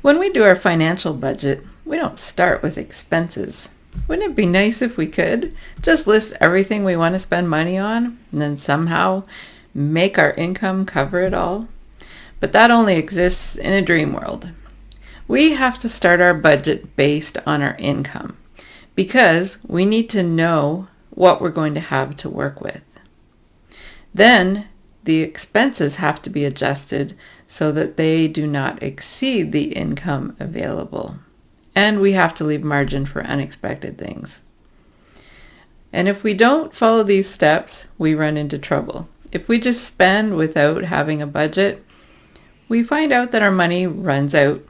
When we do our financial budget, we don't start with expenses. Wouldn't it be nice if we could just list everything we want to spend money on and then somehow make our income cover it all? But that only exists in a dream world. We have to start our budget based on our income because we need to know what we're going to have to work with. Then the expenses have to be adjusted so that they do not exceed the income available. And we have to leave margin for unexpected things. And if we don't follow these steps, we run into trouble. If we just spend without having a budget, we find out that our money runs out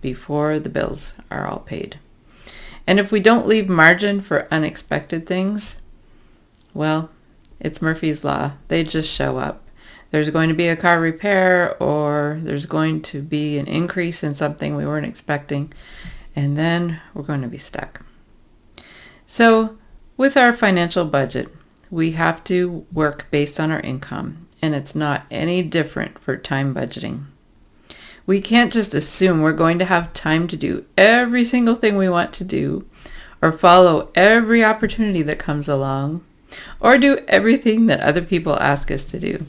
before the bills are all paid. And if we don't leave margin for unexpected things, well, it's Murphy's Law. They just show up. There's going to be a car repair, or there's going to be an increase in something we weren't expecting, and then we're going to be stuck. So with our financial budget, we have to work based on our income, and it's not any different for time budgeting. We can't just assume we're going to have time to do every single thing we want to do, or follow every opportunity that comes along, or do everything that other people ask us to do.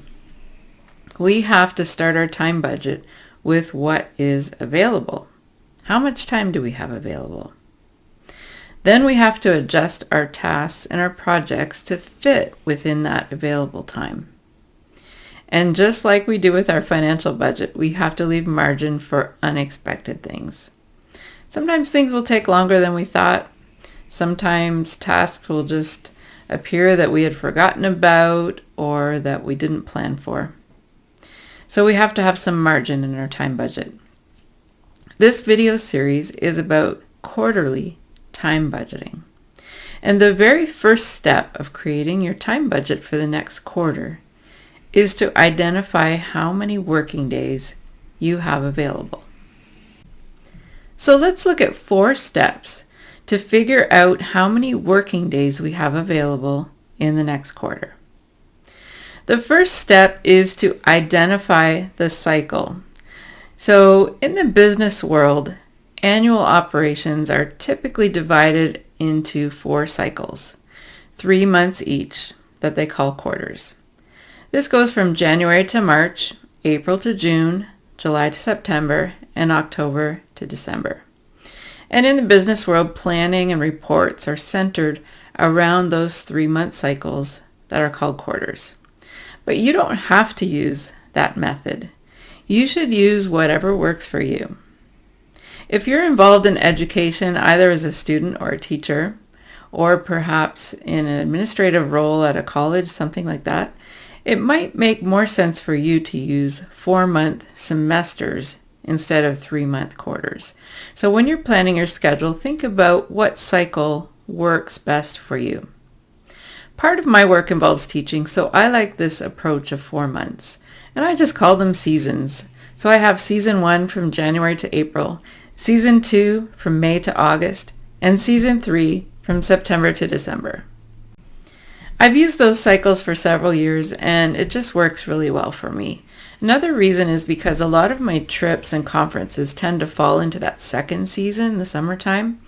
We have to start our time budget with what is available. How much time do we have available? Then we have to adjust our tasks and our projects to fit within that available time. And just like we do with our financial budget, we have to leave margin for unexpected things. Sometimes things will take longer than we thought. Sometimes tasks will just appear that we had forgotten about or that we didn't plan for. So we have to have some margin in our time budget. This video series is about quarterly time budgeting. And the very first step of creating your time budget for the next quarter is to identify how many working days you have available. So let's look at 4 steps to figure out how many working days we have available in the next quarter. The first step is to identify the cycle. So in the business world, annual operations are typically divided into 4 cycles, 3 months each, that they call quarters. This goes from January to March, April to June, July to September, and October to December. And in the business world, planning and reports are centered around those 3-month cycles that are called quarters. But you don't have to use that method. You should use whatever works for you. If you're involved in education, either as a student or a teacher, or perhaps in an administrative role at a college, something like that, it might make more sense for you to use 4-month semesters instead of 3-month quarters. So when you're planning your schedule, think about what cycle works best for you. Part of my work involves teaching, so I like this approach of 4 months. And I just call them seasons. So I have season 1 from January to April, season 2 from May to August, and season 3 from September to December. I've used those cycles for several years, and it just works really well for me. Another reason is because a lot of my trips and conferences tend to fall into that second season, the summertime.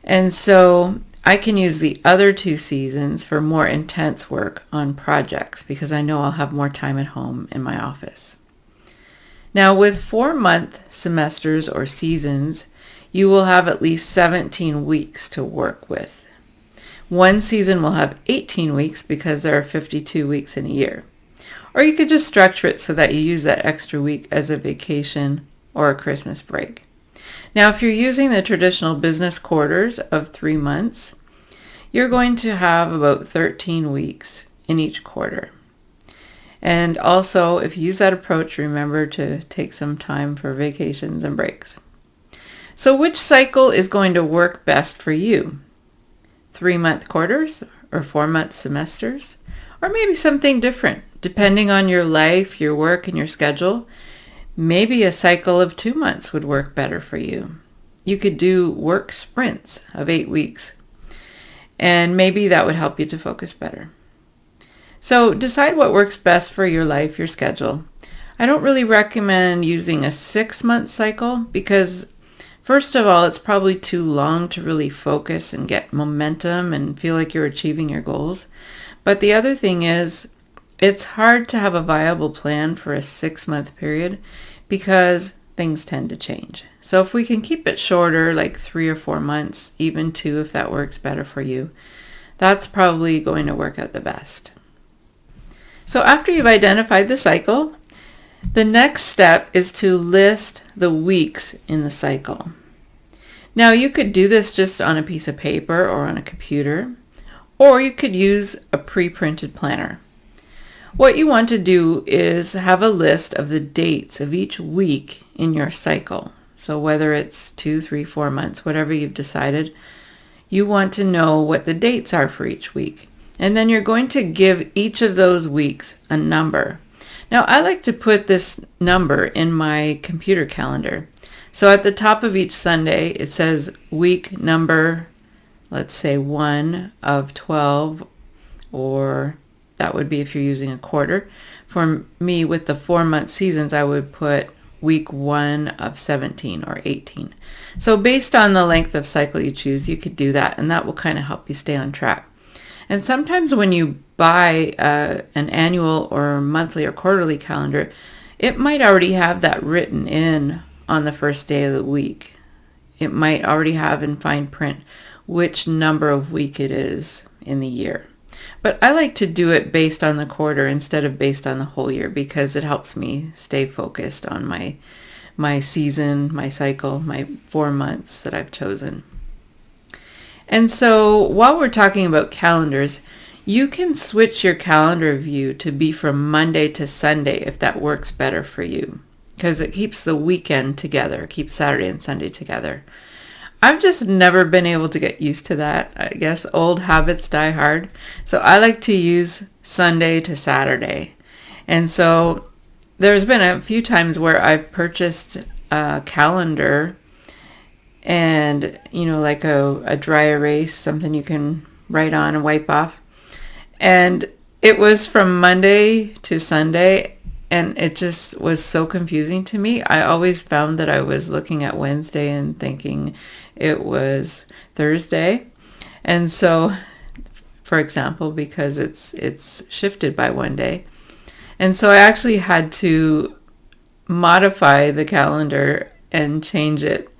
And so I can use the other 2 seasons for more intense work on projects because I know I'll have more time at home in my office. Now with 4-month semesters or seasons, you will have at least 17 weeks to work with. One season will have 18 weeks because there are 52 weeks in a year. Or you could just structure it so that you use that extra week as a vacation or a Christmas break. Now, if you're using the traditional business quarters of 3 months, you're going to have about 13 weeks in each quarter. And also, if you use that approach, remember to take some time for vacations and breaks. So which cycle is going to work best for you? 3-month quarters or 4-month semesters? Or maybe something different, depending on your life, your work, and your schedule. Maybe a cycle of 2 months would work better for you. You could do work sprints of 8 weeks. And maybe that would help you to focus better. So decide what works best for your life, your schedule. I don't really recommend using a 6-month cycle because first of all, it's probably too long to really focus and get momentum and feel like you're achieving your goals. But the other thing is, it's hard to have a viable plan for a 6-month period because things tend to change. So if we can keep it shorter, like 3 or 4 months, even 2 if that works better for you, that's probably going to work out the best. So after you've identified the cycle, the next step is to list the weeks in the cycle. Now you could do this just on a piece of paper or on a computer, or you could use a pre-printed planner. What you want to do is have a list of the dates of each week in your cycle. So whether it's 2, 3, 4 months, whatever you've decided, you want to know what the dates are for each week. And then you're going to give each of those weeks a number. Now I like to put this number in my computer calendar. So at the top of each Sunday, it says week number, let's say 1 of 12, or that would be if you're using a quarter. For me, with the 4-month seasons, I would put week 1 of 17 or 18. So based on the length of cycle you choose, you could do that, and that will kind of help you stay on track. And sometimes when you buy an annual or monthly or quarterly calendar, it might already have that written in on the first day of the week. It might already have in fine print which number of week it is in the year. But I like to do it based on the quarter instead of based on the whole year because it helps me stay focused on my season, my cycle, my 4 months that I've chosen. And so while we're talking about calendars, you can switch your calendar view to be from Monday to Sunday if that works better for you, because it keeps the weekend together, keeps Saturday and Sunday together. I've just never been able to get used to that. I guess old habits die hard. So I like to use Sunday to Saturday. And so there's been a few times where I've purchased a calendar and, like a dry erase, something you can write on and wipe off. And it was from Monday to Sunday, and it just was so confusing to me. I always found that I was looking at Wednesday and thinking it was Thursday. And so, for example, because it's shifted by one day. And so I actually had to modify the calendar and change it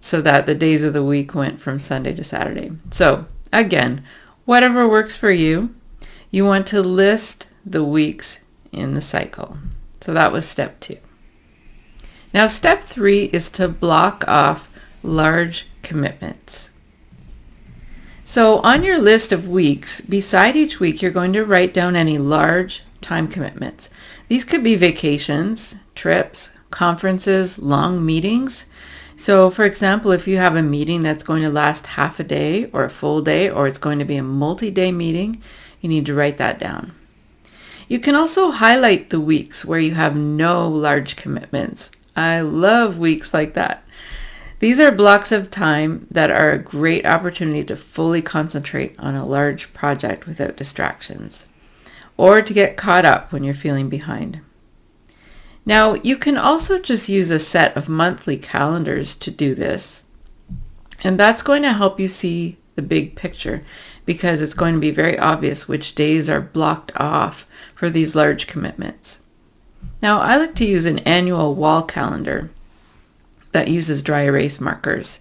so that the days of the week went from Sunday to Saturday. So again, whatever works for you, you want to list the weeks in the cycle. So that was step 2. Now step 3 is to block off large commitments. So on your list of weeks, beside each week, you're going to write down any large time commitments. These could be vacations, trips, conferences, long meetings. So for example, if you have a meeting that's going to last half a day or a full day, or it's going to be a multi-day meeting, you need to write that down. You can also highlight the weeks where you have no large commitments. I love weeks like that. These are blocks of time that are a great opportunity to fully concentrate on a large project without distractions, or to get caught up when you're feeling behind. Now, you can also just use a set of monthly calendars to do this, and that's going to help you see the big picture because it's going to be very obvious which days are blocked off for these large commitments. Now, I like to use an annual wall calendar that uses dry erase markers,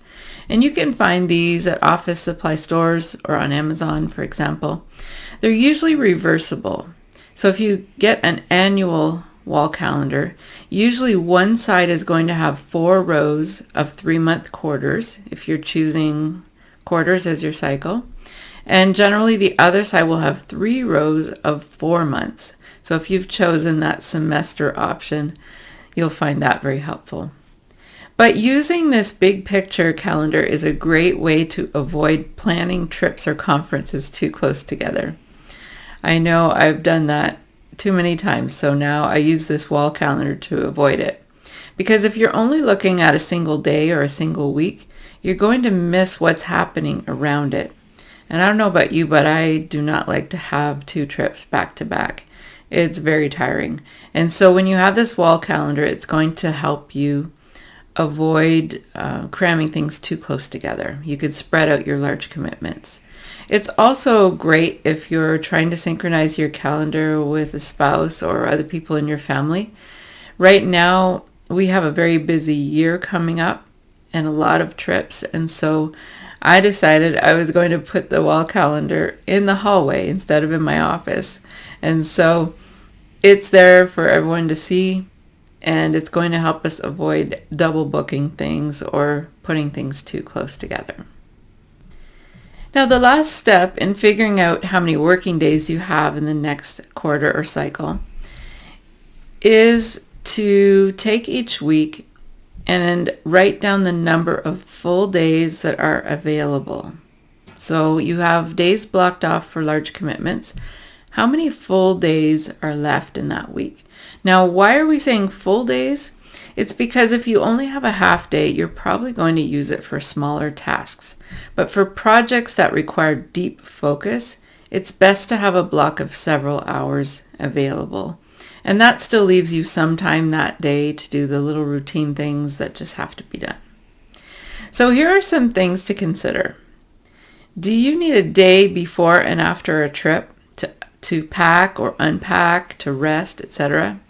and you can find these at office supply stores or on Amazon, for example. They're usually reversible. So if you get an annual wall calendar, usually one side is going to have 4 rows of 3-month quarters, if you're choosing quarters as your cycle. And generally the other side will have 3 rows of 4 months. So if you've chosen that semester option, you'll find that very helpful. But using this big picture calendar is a great way to avoid planning trips or conferences too close together. I know I've done that too many times, so now I use this wall calendar to avoid it. Because if you're only looking at a single day or a single week, you're going to miss what's happening around it. And I don't know about you, but I do not like to have 2 trips back to back. It's very tiring. And so when you have this wall calendar, it's going to help you avoid cramming things too close together. You could spread out your large commitments. It's also great if you're trying to synchronize your calendar with a spouse or other people in your family. Right now, we have a very busy year coming up and a lot of trips. And so I decided I was going to put the wall calendar in the hallway instead of in my office. And so it's there for everyone to see, and it's going to help us avoid double booking things or putting things too close together. Now, the last step in figuring out how many working days you have in the next quarter or cycle is to take each week and write down the number of full days that are available. So you have days blocked off for large commitments. How many full days are left in that week? Now, why are we saying full days? It's because if you only have a half day, you're probably going to use it for smaller tasks. But for projects that require deep focus, it's best to have a block of several hours available. And that still leaves you some time that day to do the little routine things that just have to be done. So here are some things to consider. Do you need a day before and after a trip to pack or unpack, to rest, etc.?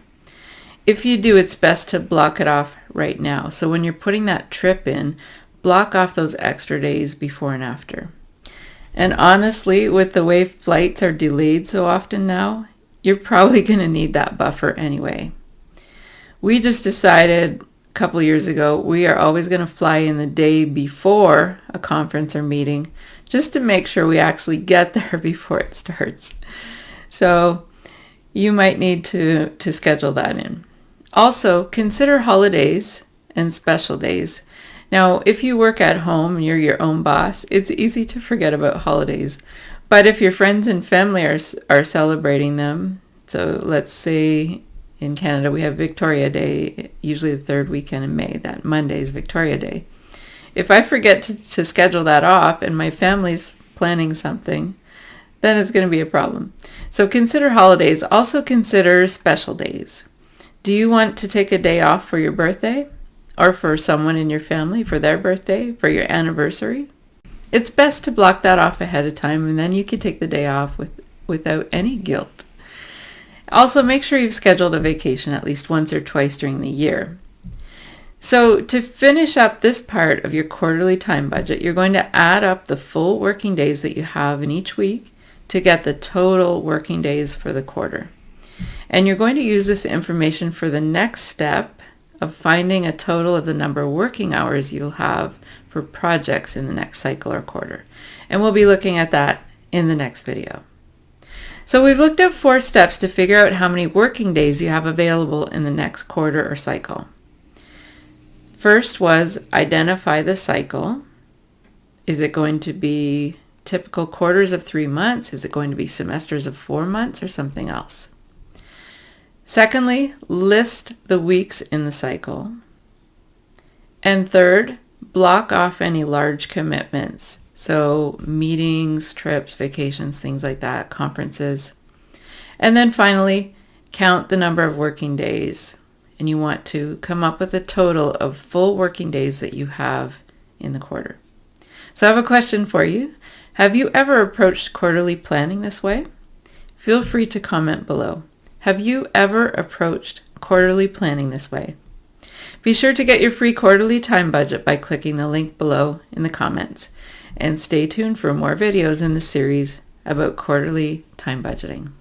If you do, it's best to block it off right now. So when you're putting that trip in, block off those extra days before and after. And honestly, with the way flights are delayed so often now, you're probably going to need that buffer anyway. We just decided a couple years ago we are always going to fly in the day before a conference or meeting just to make sure we actually get there before it starts. So you might need to schedule that in. Also, consider holidays and special days. Now, if you work at home and you're your own boss, it's easy to forget about holidays. But if your friends and family are celebrating them, so let's say in Canada we have Victoria Day, usually the third weekend in May. That Monday is Victoria Day. If I forget to schedule that off and my family's planning something, then it's going to be a problem. So consider holidays. Also consider special days. Do you want to take a day off for your birthday, or for someone in your family for their birthday, for your anniversary? It's best to block that off ahead of time, and then you can take the day off without any guilt. Also, make sure you've scheduled a vacation at least once or twice during the year. So to finish up this part of your quarterly time budget, you're going to add up the full working days that you have in each week to get the total working days for the quarter. And you're going to use this information for the next step of finding a total of the number of working hours you'll have for projects in the next cycle or quarter. And we'll be looking at that in the next video. So we've looked at 4 steps to figure out how many working days you have available in the next quarter or cycle. First was identify the cycle. Is it going to be typical quarters of 3 months? Is it going to be semesters of 4 months or something else? Secondly, list the weeks in the cycle. And third, block off any large commitments. So meetings, trips, vacations, things like that, conferences. And then finally, count the number of working days. And you want to come up with a total of full working days that you have in the quarter. So I have a question for you. Have you ever approached quarterly planning this way? Feel free to comment below. Have you ever approached quarterly planning this way? Be sure to get your free quarterly time budget by clicking the link below in the comments. And stay tuned for more videos in the series about quarterly time budgeting.